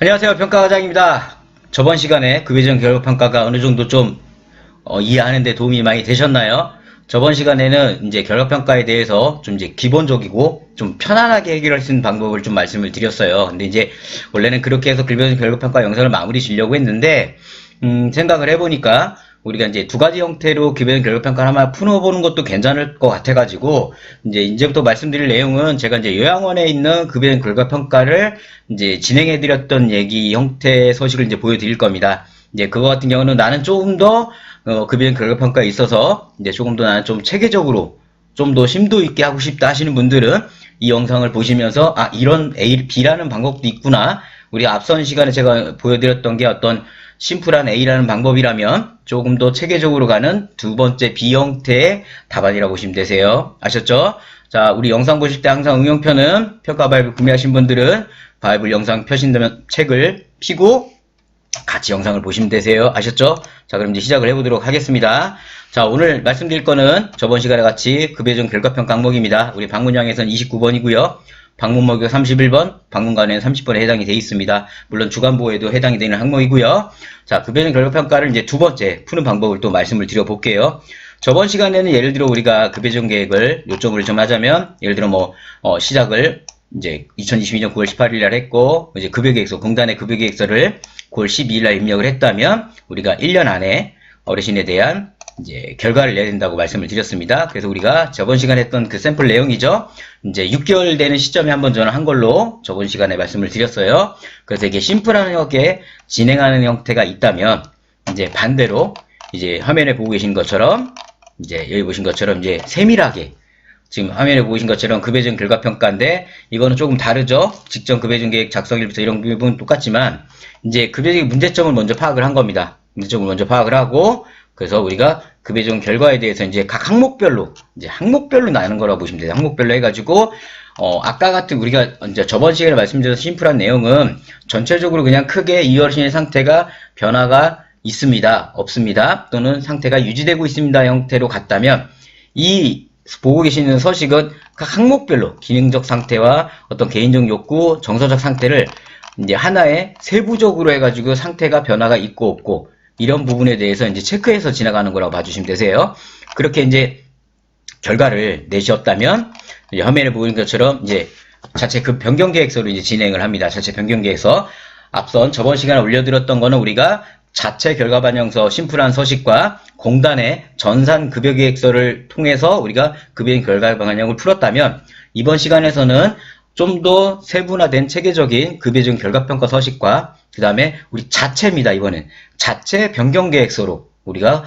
안녕하세요. 평가과장입니다. 저번 시간에 급여정 결과평가가 어느 정도 좀 이해하는 데 도움이 많이 되셨나요? 저번 시간에는 이제 결과평가에 대해서 좀 이제 기본적이고 좀 편안하게 해결할 수 있는 방법을 좀 말씀을 드렸어요. 근데 이제 원래는 그렇게 해서 급여정 결과평가 영상을 마무리 지려고 했는데 생각을 해보니까 우리가 이제 두 가지 형태로 급여정 결과평가를 한번 풀어보는 것도 괜찮을 것 같아가지고, 이제부터 말씀드릴 내용은 제가 이제 요양원에 있는 급여정 결과평가를 이제 진행해드렸던 얘기 형태의 서식을 이제 보여드릴 겁니다. 이제 그거 같은 경우는 나는 조금 더, 급여정 결과평가에 있어서 이제 조금 더 나는 좀 체계적으로 좀 더 심도 있게 하고 싶다 하시는 분들은 이 영상을 보시면서, 아, 이런 A, B라는 방법도 있구나. 우리 앞선 시간에 제가 보여드렸던 게 어떤 심플한 A라는 방법이라면 조금 더 체계적으로 가는 두 번째 B 형태의 답안이라고 보시면 되세요. 아셨죠? 자, 우리 영상 보실 때 항상 응용표는 평가 바이블 구매하신 분들은 바이블 영상 펴신다면 책을 피고 같이 영상을 보시면 되세요. 아셨죠? 자, 그럼 이제 시작을 해보도록 하겠습니다. 자, 오늘 말씀드릴 거는 저번 시간에 같이 급여정 결과평가 항목입니다. 우리 방문량에서는 29번이고요. 방문목이 31번, 방문간에는 30번에 해당이 되어 있습니다. 물론 주간보호에도 해당이 되는 항목이고요. 자, 급여정 결과평가를 이제 두 번째 푸는 방법을 또 말씀을 드려볼게요. 저번 시간에는 예를 들어 우리가 급여정 계획을 요점을 좀 하자면, 예를 들어 시작을 이제 2022년 9월 18일 날 했고, 이제 급여계획서, 공단의 급여계획서를 9월 12일 날 입력을 했다면, 우리가 1년 안에 어르신에 대한 이제 결과를 내야 된다고 말씀을 드렸습니다. 그래서 우리가 저번 시간에 했던 그 샘플 내용이죠. 이제 6개월 되는 시점에 한번 저는 한 걸로 저번 시간에 말씀을 드렸어요. 그래서 이게 심플한 형태 진행하는 형태가 있다면, 이제 반대로 이제 화면에 보고 계신 것처럼, 이제 여기 보신 것처럼 이제 세밀하게, 지금 화면에 보이신 것처럼 급여정 결과평가인데, 이거는 조금 다르죠. 직전 급여정 계획 작성일부터 이런 부분 똑같지만, 이제 급여정의 문제점을 먼저 파악을 한 겁니다. 문제점을 먼저 파악을 하고, 그래서 우리가 급여정 결과에 대해서 이제 각 항목별로, 이제 항목별로 나누는 거라고 보시면 돼요. 항목별로 해가지고, 아까 같은 우리가 이제 저번 시간에 말씀드렸던 심플한 내용은 전체적으로 그냥 크게 이 어르신의 상태가 변화가 있습니다, 없습니다, 또는 상태가 유지되고 있습니다 형태로 갔다면, 이 보고 계시는 서식은 각 항목별로 기능적 상태와 어떤 개인적 욕구, 정서적 상태를 이제 하나의 세부적으로 해가지고 상태가 변화가 있고 없고 이런 부분에 대해서 이제 체크해서 지나가는 거라고 봐주시면 되세요. 그렇게 이제 결과를 내셨다면, 이제 화면에 보이는 것처럼 이제 자체 그 변경 계획서로 이제 진행을 합니다. 자체 변경 계획서. 앞선 저번 시간에 올려드렸던 거는 우리가 자체 결과 반영서 심플한 서식과 공단의 전산 급여 계획서를 통해서 우리가 급여 결과 반영을 풀었다면, 이번 시간에서는 좀 더 세분화된 체계적인 급여정 결과평가 서식과 그 다음에 우리 자체입니다. 이번엔 자체 변경 계획서로 우리가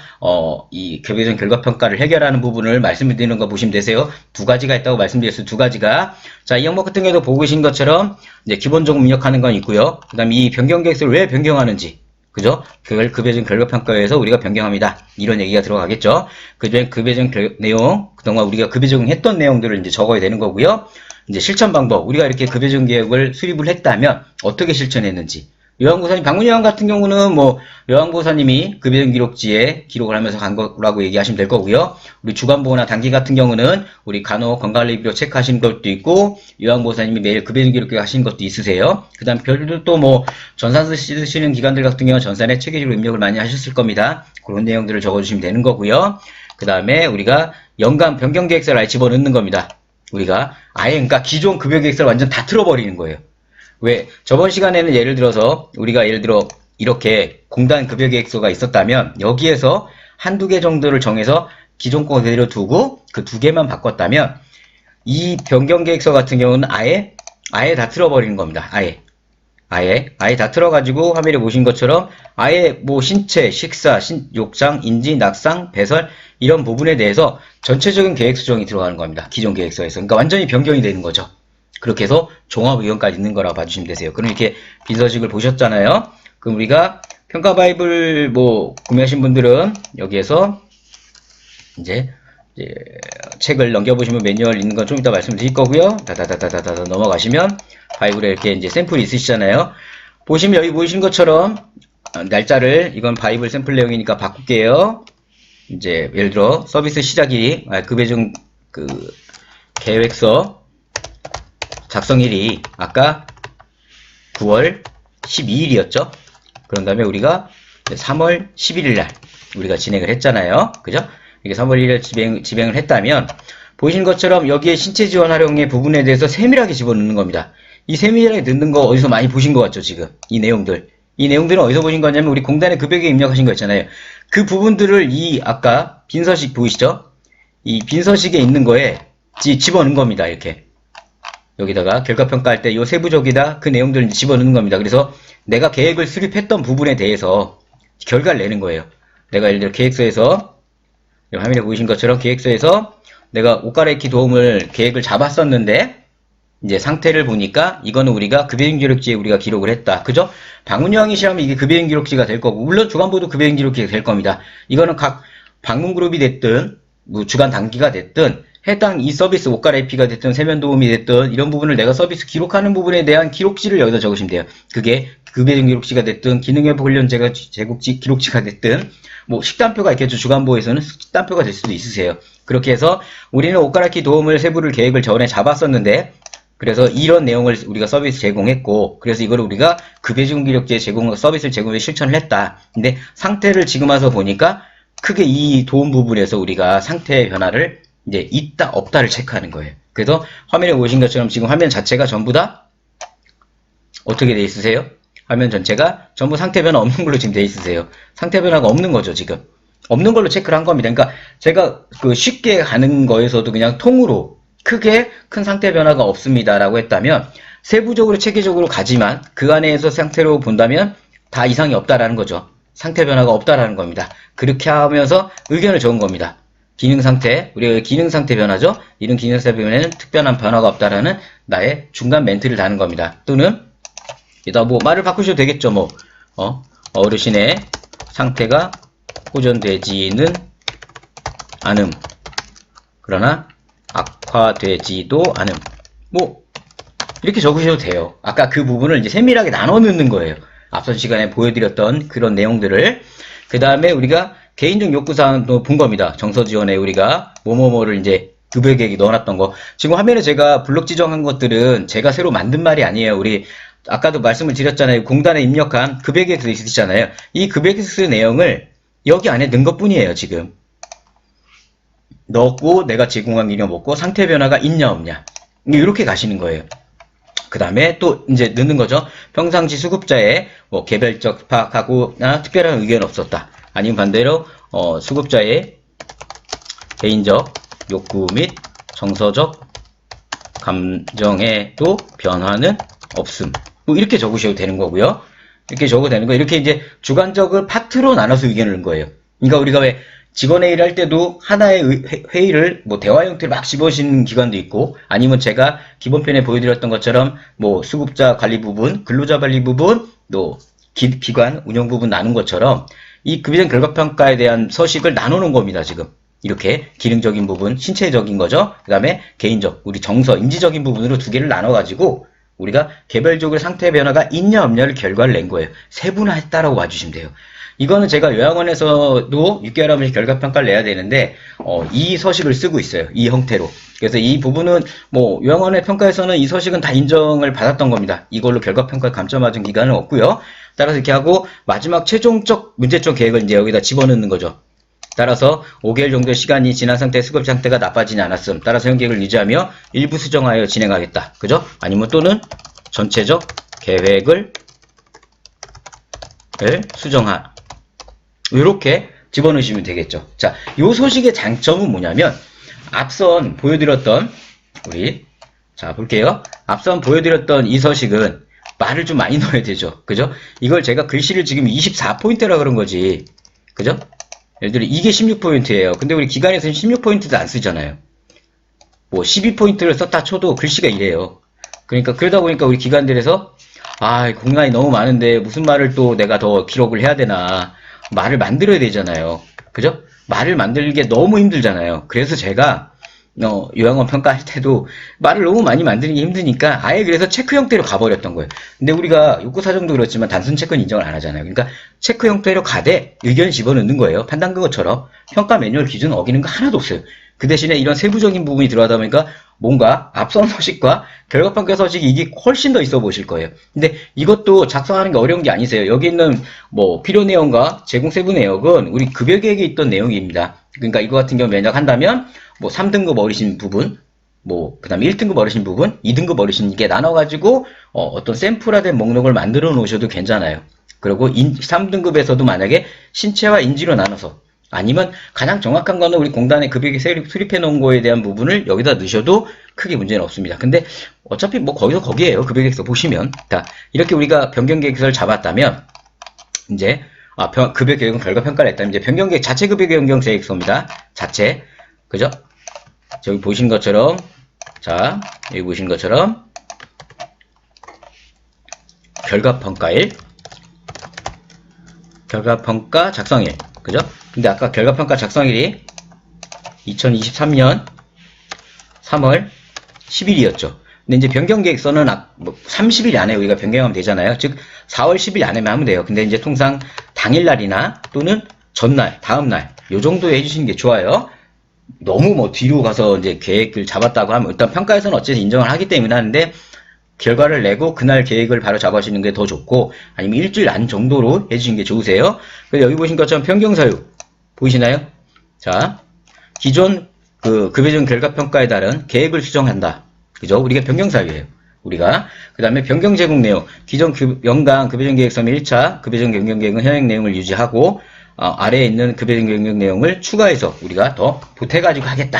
이 급여정 결과평가를 해결하는 부분을 말씀을 드리는 거 보시면 되세요. 두 가지가 있다고 말씀드렸어요. 두 가지가. 자, 이 항목 같은 경우도 보고 계신 것처럼 이제 기본적으로 입력하는 건 있고요. 그 다음에 이 변경 계획서를 왜 변경하는지, 그죠? 그걸 급여정 결과평가에서 우리가 변경합니다, 이런 얘기가 들어가겠죠. 그중에 급여정 내용, 그동안 우리가 급여정 했던 내용들을 이제 적어야 되는 거고요. 이제 실천 방법, 우리가 이렇게 급여정 계획을 수립을 했다면 어떻게 실천했는지. 요양보호사님, 방문요양 같은 경우는 요양보호사님이 급여정 기록지에 기록을 하면서 간 거라고 얘기하시면 될 거고요. 우리 주간보호나 단기 같은 경우는 우리 간호 건강관리비로 체크하신 것도 있고, 요양보호사님이 매일 급여정 기록 하신 것도 있으세요. 그 다음 별도 또 전산 쓰시는 기관들 같은 경우는 전산에 체계적으로 입력을 많이 하셨을 겁니다. 그런 내용들을 적어주시면 되는 거고요. 그 다음에 우리가 연간 변경 계획서를 아예 집어넣는 겁니다. 우리가 아예, 그러니까 기존 급여 계획서를 완전 다 틀어버리는 거예요. 왜? 저번 시간에는 예를 들어서 우리가 이렇게 공단 급여 계획서가 있었다면 여기에서 한두 개 정도를 정해서 기존 거 그대로 두고 그 두 개만 바꿨다면, 이 변경 계획서 같은 경우는 아예 다 틀어버리는 겁니다. 아예 다 틀어가지고 화면에 보신 것처럼 아예 신체, 식사, 욕상, 인지, 낙상, 배설 이런 부분에 대해서 전체적인 계획 수정이 들어가는 겁니다. 기존 계획서에서. 그러니까 완전히 변경이 되는 거죠. 그렇게 해서 종합 의견까지 있는 거라고 봐주시면 되세요. 그럼 이렇게 빈서식을 보셨잖아요. 그럼 우리가 평가 바이블 구매하신 분들은 여기에서 이제 책을 넘겨보시면 매뉴얼 있는 건 좀 이따 말씀드릴 거고요. 다다다다다다 넘어가시면 바이블에 이렇게 이제 샘플이 있으시잖아요. 보시면 여기 보이신 것처럼 날짜를, 이건 바이블 샘플 내용이니까 바꿀게요. 이제 예를 들어 서비스 시작일이 급여정 계획서 작성일이 아까 9월 12일이었죠. 그런 다음에 우리가 3월 11일 날 우리가 진행을 했잖아요. 그죠? 이게 3월 1일 집행을 했다면 보이신 것처럼 여기에 신체 지원 활용의 부분에 대해서 세밀하게 집어넣는 겁니다. 이 세밀하게 넣는 거 어디서 많이 보신 것 같죠, 지금? 이 내용들. 이 내용들은 어디서 보신 거냐면 우리 공단의 급여계획 입력하신 거 있잖아요. 그 부분들을 아까 빈서식 보이시죠? 이 빈서식에 있는 거에 집어넣은 겁니다, 이렇게. 여기다가 결과평가할 때 이 세부적이다 그 내용들을 집어넣는 겁니다. 그래서 내가 계획을 수립했던 부분에 대해서 결과를 내는 거예요. 내가 예를 들어 계획서에서 화면에 보이신 것처럼 계획서에서 내가 옷 갈아입기 도움을 계획을 잡았었는데 이제 상태를 보니까 이거는 우리가 급여행 기록지에 우리가 기록을 했다. 그죠? 방문 요항이시라면 이게 급여행 기록지가 될 거고 물론 주간보도 급여행 기록지가 될 겁니다. 이거는 각 방문 그룹이 됐든 뭐 주간 단기가 됐든 해당 이 서비스 옷 갈아입기가 됐든 세면 도움이 됐든 이런 부분을 내가 서비스 기록하는 부분에 대한 기록지를 여기다 적으시면 돼요. 그게 급여행 기록지가 됐든 기능회복 훈련 제국지 기록지가 됐든 뭐 식단표가 있겠죠. 주간보에서는 식단표가 될 수도 있으세요. 그렇게 해서 우리는 옷 갈아입기 도움을 세부를 계획을 전에 잡았었는데 그래서 이런 내용을 우리가 서비스 제공했고 그래서 이걸 우리가 급여지원 기록지에 서비스를 제공해 실천을 했다. 근데 상태를 지금 와서 보니까 크게 이 도움 부분에서 우리가 상태의 변화를 이제 있다 없다를 체크하는 거예요. 그래서 화면에 보신 것처럼 지금 화면 자체가 전부 다 어떻게 돼 있으세요? 화면 전체가 전부 상태 변화 없는 걸로 지금 돼 있으세요. 상태 변화가 없는 거죠, 지금. 없는 걸로 체크를 한 겁니다. 그러니까 제가 그 쉽게 가는 거에서도 그냥 통으로 크게 큰 상태 변화가 없습니다라고 했다면 세부적으로 체계적으로 가지만 그 안에서 상태로 본다면 다 이상이 없다라는 거죠. 상태 변화가 없다라는 겁니다. 그렇게 하면서 의견을 적은 겁니다. 기능 상태, 우리가 기능 상태 변화죠. 이런 기능 상태 변화에는 특별한 변화가 없다라는 나의 중간 멘트를 다는 겁니다. 또는 여기다 뭐 말을 바꾸셔도 되겠죠. 뭐 어르신의 상태가 호전되지는 않음. 그러나 악화되지도 않음. 뭐 이렇게 적으셔도 돼요. 아까 그 부분을 이제 세밀하게 나눠 넣는 거예요. 앞선 시간에 보여드렸던 그런 내용들을. 그 다음에 우리가 개인적 요구사항도 본 겁니다. 정서지원에 우리가 뭐뭐뭐를 이제 급여계획에 넣어놨던 거. 지금 화면에 제가 블록 지정한 것들은 제가 새로 만든 말이 아니에요. 우리 아까도 말씀을 드렸잖아요. 공단에 입력한 급여계획서 있으시잖아요. 이 급여계획서 내용을 여기 안에 넣은 것 뿐이에요. 지금 넣었고 내가 제공한 기능 먹고 상태 변화가 있냐 없냐 이렇게 가시는 거예요. 그 다음에 또 이제 넣는 거죠. 평상시 수급자의 뭐 개별적 파악하고나 특별한 의견 없었다. 아니면 반대로 수급자의 개인적 욕구 및 정서적 감정에도 변화는 없음. 뭐 이렇게 적으셔도 되는 거고요. 이렇게 적어도 되는 거예요. 이렇게 이제 주관적을 파트로 나눠서 의견을 넣은 거예요. 그러니까 우리가 왜 직원회의를 할 때도 하나의 회의를 뭐 대화 형태로 막 집어넣는 기관도 있고 아니면 제가 기본편에 보여드렸던 것처럼 뭐 수급자 관리 부분, 근로자 관리 부분, 또 기관 운영 부분 나눈 것처럼 이 급여정 결과평가에 대한 서식을 나누는 겁니다. 지금 이렇게 기능적인 부분, 신체적인 거죠. 그 다음에 개인적, 우리 정서, 인지적인 부분으로 두 개를 나눠가지고 우리가 개별적으로 상태 변화가 있냐 없냐를 결과를 낸 거예요. 세분화했다라고 봐주시면 돼요. 이거는 제가 요양원에서도 6개월 하면 결과평가를 내야 되는데 이 서식을 쓰고 있어요. 이 형태로. 그래서 이 부분은 뭐 요양원의 평가에서는 이 서식은 다 인정을 받았던 겁니다. 이걸로 결과평가에 감점 맞은 기간은 없고요. 따라서 이렇게 하고 마지막 최종적 문제점 계획을 이제 여기다 집어넣는 거죠. 따라서 5개월 정도의 시간이 지난 상태 수급 상태가 나빠지지 않았음. 따라서 현 계획을 유지하며 일부 수정하여 진행하겠다. 그죠? 아니면 또는 전체적 계획을 수정하. 이렇게 집어넣으시면 되겠죠. 자, 요 소식의 장점은 뭐냐면 앞선 보여드렸던 자 볼게요. 앞선 보여드렸던 이 서식은 말을 좀 많이 넣어야 되죠. 그죠? 이걸 제가 글씨를 지금 24포인트라 그런 거지. 그죠? 예를 들어 이게 16포인트예요. 근데 우리 기관에서는 16포인트도 안 쓰잖아요. 뭐 12포인트를 썼다 쳐도 글씨가 이래요. 그러니까 그러다 보니까 우리 기관들에서 공간이 너무 많은데 무슨 말을 또 내가 더 기록을 해야 되나. 말을 만들어야 되잖아요. 그죠? 말을 만들기 너무 힘들잖아요. 그래서 제가 요양원 평가할 때도 말을 너무 많이 만드는 게 힘드니까 아예 그래서 체크 형태로 가버렸던 거예요. 근데 우리가 욕구사정도 그렇지만 단순 체크는 인정을 안 하잖아요. 그러니까 체크 형태로 가되 의견을 집어넣는 거예요. 판단 그것처럼 평가 매뉴얼 기준 어기는 거 하나도 없어요. 그 대신에 이런 세부적인 부분이 들어가다 보니까 뭔가 앞선 서식과 결과평가 서식이 이게 훨씬 더 있어 보실 거예요. 근데 이것도 작성하는 게 어려운 게 아니세요. 여기 있는 뭐 필요 내용과 제공 세부 내역은 우리 급여 계획에 있던 내용입니다. 그러니까 이거 같은 경우 면역 한다면 뭐 3등급 어르신 부분, 뭐 그다음에 1등급 어르신 부분, 2등급 어르신 게 나눠가지고 어떤 샘플화된 목록을 만들어 놓으셔도 괜찮아요. 그리고 3등급에서도 만약에 신체와 인지로 나눠서 아니면 가장 정확한 거는 우리 공단에 급여계 수립해 놓은 거에 대한 부분을 여기다 넣으셔도 크게 문제는 없습니다. 근데 어차피 뭐 거기서 거기에요. 급여계획서 보시면. 자, 이렇게 우리가 변경계획서를 잡았다면 이제 급여계획은 결과평가를 했다면 이제 변경계획 자체 급여계획서입니다. 자체. 그죠? 저기 보신 것처럼 자, 여기 보신 것처럼 결과평가일 결과평가 작성일. 그죠? 근데 아까 결과평가 작성일이 2023년 3월 10일이었죠. 근데 이제 변경계획서는 30일 안에 우리가 변경하면 되잖아요. 즉 4월 10일 안에만 하면 돼요. 근데 이제 통상 당일날이나 또는 전날, 다음날 요 정도에 해주시는 게 좋아요. 너무 뭐 뒤로 가서 이제 계획을 잡았다고 하면 일단 평가에서는 어쨌든 인정을 하기 때문에 하는데 결과를 내고 그날 계획을 바로 잡아주시는 게 더 좋고 아니면 일주일 안 정도로 해주시는 게 좋으세요. 그래서 여기 보신 것처럼 변경사유 보이시나요? 자, 기존 급여전 결과평가에 따른 계획을 수정한다. 그죠? 우리가 변경사유예요. 우리가 그 다음에 변경 제공 내용 기존 연간 급여전 계획서 1차 급여전 변경 계획은 현행 내용을 유지하고 아래에 있는 급여전 변경 내용을 추가해서 우리가 더 보태가지고 하겠다.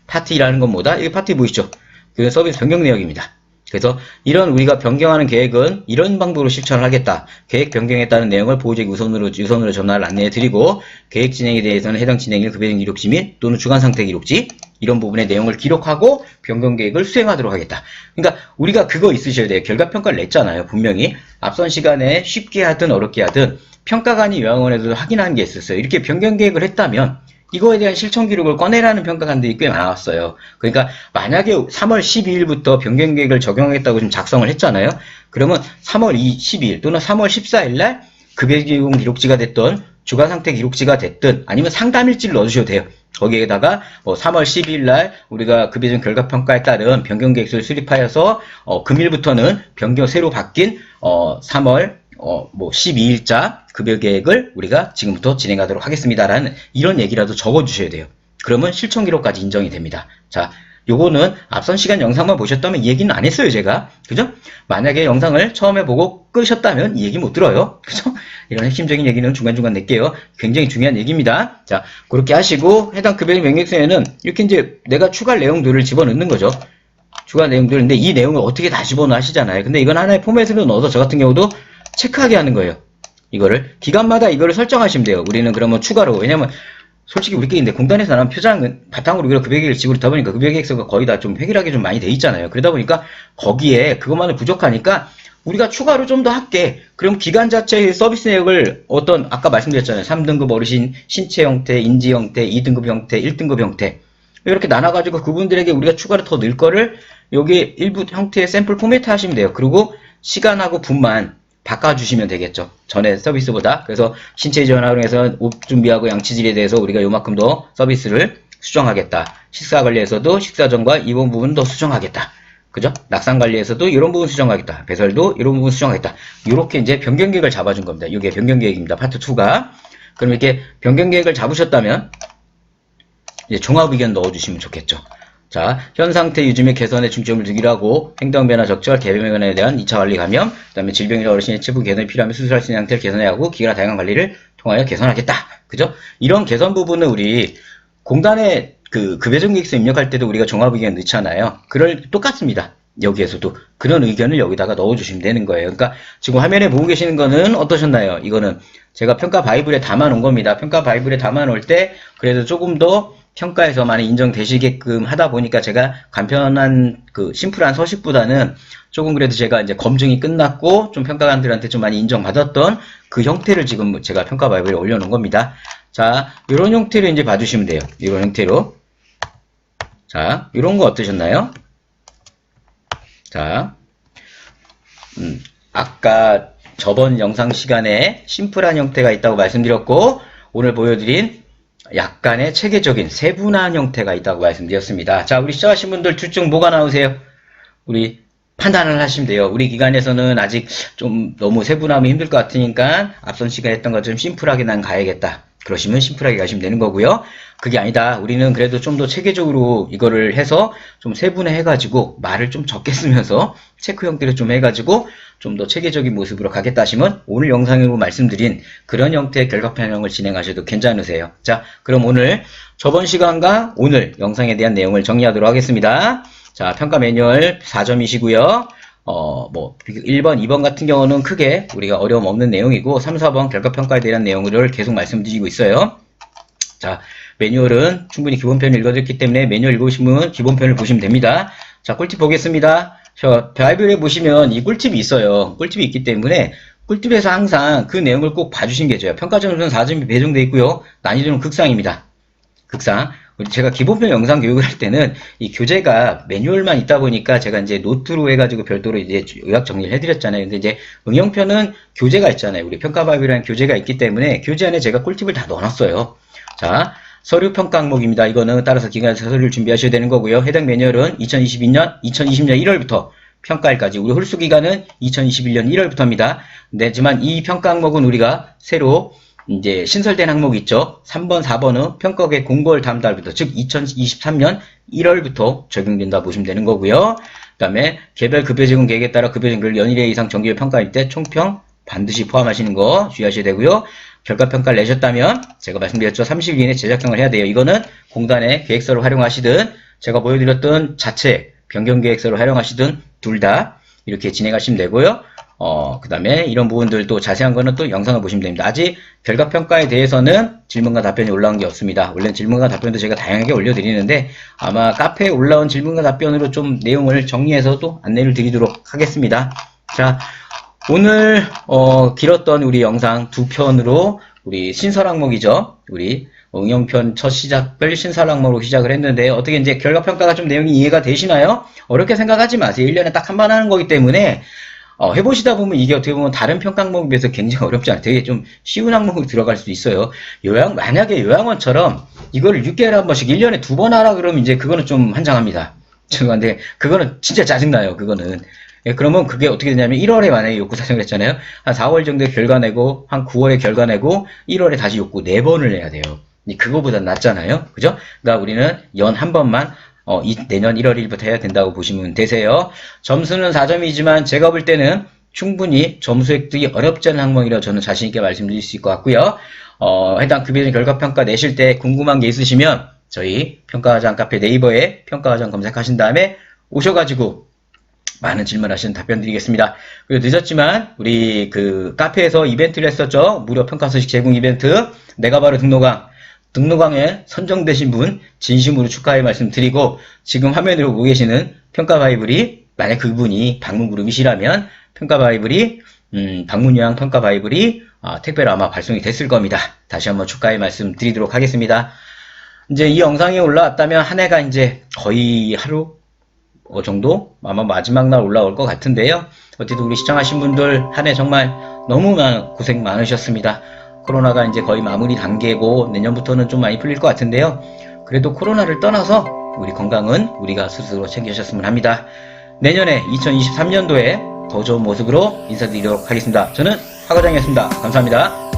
파티라는 건 뭐다? 이게 파티 보이시죠? 그 서비스 변경 내역입니다. 그래서 이런 우리가 변경하는 계획은 이런 방법으로 실천을 하겠다. 계획 변경에 따른 내용을 보호자에게 우선으로 전화를 안내해 드리고 계획 진행에 대해서는 해당 진행일 급여전 기록지 및 또는 주간 상태 기록지 이런 부분의 내용을 기록하고 변경 계획을 수행하도록 하겠다. 그러니까 우리가 그거 있으셔야 돼요. 결과평가를 냈잖아요. 분명히 앞선 시간에 쉽게 하든 어렵게 하든 평가관이 요양원에도 확인하는 게 있었어요. 이렇게 변경 계획을 했다면 이거에 대한 실천 기록을 꺼내라는 평가관들이 꽤 많았어요. 그러니까 만약에 3월 12일부터 변경 계획을 적용하겠다고 지금 작성을 했잖아요. 그러면 3월 12일 또는 3월 14일 날 급여기록 기록지가 됐던 주간 상태 기록지가 됐든 아니면 상담일지를 넣어주셔도 돼요. 거기에다가 뭐 3월 12일 날 우리가 급여전 결과평가에 따른 변경 계획서를 수립하여서 금일부터는 새로 바뀐 3월 뭐 12일자 급여 계획을 우리가 지금부터 진행하도록 하겠습니다라는 이런 얘기라도 적어주셔야 돼요. 그러면 실천 기록까지 인정이 됩니다. 자, 요거는 앞선 시간 영상만 보셨다면 이 얘기는 안 했어요, 제가. 그죠? 만약에 영상을 처음에 보고 끄셨다면 이 얘기 못 들어요. 그죠? 이런 핵심적인 얘기는 중간중간 낼게요. 굉장히 중요한 얘기입니다. 자, 그렇게 하시고 해당 급여 명령서에는 이렇게 이제 내가 추가할 내용들을 집어넣는 거죠. 추가 내용들인데 이 내용을 어떻게 다 집어넣어 하시잖아요. 근데 이건 하나의 포맷으로 넣어서 저 같은 경우도 체크하게 하는 거예요. 이거를 기간마다 이거를 설정하시면 돼요. 우리는 그러면 추가로 왜냐면 솔직히 우리끼리 근데 공단에서 나온 표장은 바탕으로 우리가 급여계획을 지고 있다 보니까 급여계획서가 거의 다 좀 획일하게 좀 많이 돼 있잖아요. 그러다 보니까 거기에 그것만은 부족하니까 우리가 추가로 좀 더 할게. 그럼 기간 자체의 서비스 내역을 아까 말씀드렸잖아요. 3등급 어르신 신체 형태, 인지 형태, 2등급 형태, 1등급 형태 이렇게 나눠가지고 그분들에게 우리가 추가로 더 넣을 거를 여기 일부 형태의 샘플 포맷 하시면 돼요. 그리고 시간하고 분만 바꿔주시면 되겠죠. 전에 서비스보다. 그래서 신체 지원 활용해서 옷 준비하고 양치질에 대해서 우리가 요만큼 더 서비스를 수정하겠다. 식사 관리에서도 식사 전과 입원 부분 더 수정하겠다. 그죠? 낙상 관리에서도 이런 부분 수정하겠다. 배설도 이런 부분 수정하겠다. 이렇게 이제 변경 계획을 잡아준 겁니다. 이게 변경 계획입니다. 파트 2가. 그럼 이렇게 변경 계획을 잡으셨다면 이제 종합 의견 넣어주시면 좋겠죠. 자, 현 상태 유지 및 개선에 중점을 두기로 하고 행동 변화 적절 개변에 대한 2차 관리 감염, 그다음에 질병이나 어르신의 치부 개선이 필요하면 수술할 수 있는 상태를 개선해야 하고 기계나 다양한 관리를 통하여 개선하겠다. 그죠? 이런 개선 부분은 우리 공단의 급여전 계획서 입력할 때도 우리가 종합 의견 넣잖아요. 똑같습니다. 여기에서도 그런 의견을 여기다가 넣어주시면 되는 거예요. 그러니까 지금 화면에 보고 계시는 거는 어떠셨나요? 이거는 제가 평가 바이블에 담아 놓은 겁니다. 평가 바이블에 담아 놓을 때 그래도 조금 더 평가에서 많이 인정되시게끔 하다 보니까 제가 간편한 심플한 서식보다는 조금 그래도 제가 이제 검증이 끝났고 좀 평가관들한테 좀 많이 인정받았던 그 형태를 지금 제가 평가 바이블에 올려놓은 겁니다. 자, 이런 형태로 이제 봐주시면 돼요. 이런 형태로. 자, 이런 거 어떠셨나요? 자, 아까 저번 영상 시간에 심플한 형태가 있다고 말씀드렸고 오늘 보여드린 약간의 체계적인 세분화한 형태가 있다고 말씀드렸습니다. 자, 우리 시작하신 분들 둘 중 뭐가 나오세요? 우리 판단을 하시면 돼요. 우리 기관에서는 아직 좀 너무 세분화하면 힘들 것 같으니까 앞선 시간에 했던 것처럼 심플하게 난 가야겠다. 그러시면 심플하게 가시면 되는 거고요. 그게 아니다. 우리는 그래도 좀 더 체계적으로 이거를 해서 좀 세분화해가지고 말을 좀 적게 쓰면서 체크 형태를 좀 해가지고 좀 더 체계적인 모습으로 가겠다 하시면 오늘 영상으로 말씀드린 그런 형태의 결과 편향을 진행하셔도 괜찮으세요. 자, 그럼 오늘 저번 시간과 오늘 영상에 대한 내용을 정리하도록 하겠습니다. 자, 평가 매뉴얼 4점이시고요. 1번, 2번 같은 경우는 크게 우리가 어려움 없는 내용이고 3, 4번 결과 평가에 대한 내용을 계속 말씀드리고 있어요. 자, 매뉴얼은 충분히 기본편을 읽어드렸기 때문에 매뉴얼 읽으시면 기본편을 보시면 됩니다. 자, 꿀팁 보겠습니다. 바이블에 보시면 이 꿀팁이 있어요. 꿀팁이 있기 때문에 꿀팁에서 항상 그 내용을 꼭 봐주신 게 좋아요. 평가 점수는 4점이 배정되어 있고요. 난이도는 극상입니다. 극상. 제가 기본편 영상 교육을 할 때는 이 교재가 매뉴얼만 있다 보니까 제가 이제 노트로 해가지고 별도로 이제 요약 정리를 해드렸잖아요. 근데 이제 응용편은 교재가 있잖아요. 우리 평가바이블이라는 교재가 있기 때문에 교재 안에 제가 꿀팁을 다 넣어놨어요. 자, 서류 평가 항목입니다. 이거는 따라서 기관에서 서류를 준비하셔야 되는 거고요. 해당 매뉴얼은 2020년 1월부터 평가일까지, 우리 홀수 기간은 2021년 1월부터입니다. 하지만 이 평가 항목은 우리가 새로 이제 신설된 항목이 있죠. 3번, 4번은 평가계 공고월 다음 달부터, 즉 2023년 1월부터 적용된다 보시면 되는 거고요. 그 다음에 개별 급여 제공 계획에 따라 급여 제공을 연일 이상 정기별 평가일 때 총평 반드시 포함하시는 거 주의하셔야 되고요. 결과평가를 내셨다면 제가 말씀드렸죠. 30일 이내 제작형을 해야 돼요. 이거는 공단의 계획서를 활용하시든 제가 보여드렸던 자체 변경계획서를 활용하시든 둘 다 이렇게 진행하시면 되고요. 그 다음에 이런 부분들도 자세한 거는 또 영상을 보시면 됩니다. 아직 결과평가에 대해서는 질문과 답변이 올라온 게 없습니다. 원래는 질문과 답변도 제가 다양하게 올려드리는데 아마 카페에 올라온 질문과 답변으로 좀 내용을 정리해서 또 안내를 드리도록 하겠습니다. 자, 오늘 길었던 우리 영상 두 편으로 우리 신설 항목이죠. 우리 응용편 첫 시작을 신설 항목으로 시작을 했는데 어떻게 이제 결과평가가 좀 내용이 이해가 되시나요? 어렵게 생각하지 마세요. 1년에 딱 한 번 하는 거기 때문에 해보시다 보면 이게 어떻게 보면 다른 평가 항목에 비해서 굉장히 어렵지 않아요. 되게 좀 쉬운 항목이 들어갈 수도 있어요. 만약에 요양원처럼 이거를 6개월에 한 번씩 1년에 2번 하라 그러면 이제 그거는 좀 한장합니다. 근데 그거는 진짜 짜증나요. 그거는. 예, 그러면 그게 어떻게 되냐면 1월에 만약에 욕구 사정을 했잖아요. 한 4월 정도에 결과 내고 한 9월에 결과 내고 1월에 다시 욕구 4번을 내야 돼요. 그거보다 낫잖아요. 그죠? 그러니까 우리는 연 한 번만 내년 1월 1일부터 해야 된다고 보시면 되세요. 점수는 4점이지만 제가 볼 때는 충분히 점수 획득이 어렵지 않은 항목이라 저는 자신있게 말씀드릴 수 있을 것 같고요. 해당 급여진 결과평가 내실 때 궁금한 게 있으시면 저희 평가과정 카페 네이버에 평가과정 검색하신 다음에 오셔가지고 많은 질문하시는 답변 드리겠습니다. 그리고 늦었지만 우리 그 카페에서 이벤트를 했었죠. 무료 평가 소식 제공 이벤트. 내가 바로 등록왕에 선정되신 분 진심으로 축하의 말씀 드리고, 지금 화면으로 보고 계시는 평가바이블이 만약 그분이 방문그룹이시라면 평가바이블이 방문요양 평가바이블이 택배로 아마 발송이 됐을 겁니다. 다시 한번 축하의 말씀 드리도록 하겠습니다. 이제 이 영상이 올라왔다면 한 해가 이제 거의 하루 정도 아마 마지막 날 올라올 것 같은데요. 어쨌든 우리 시청하신 분들 한 해 정말 너무 고생 많으셨습니다. 코로나가 이제 거의 마무리 단계고 내년부터는 좀 많이 풀릴 것 같은데요. 그래도 코로나를 떠나서 우리 건강은 우리가 스스로 챙기셨으면 합니다. 내년에 2023년도에 더 좋은 모습으로 인사드리도록 하겠습니다. 저는 하과장이었습니다. 감사합니다.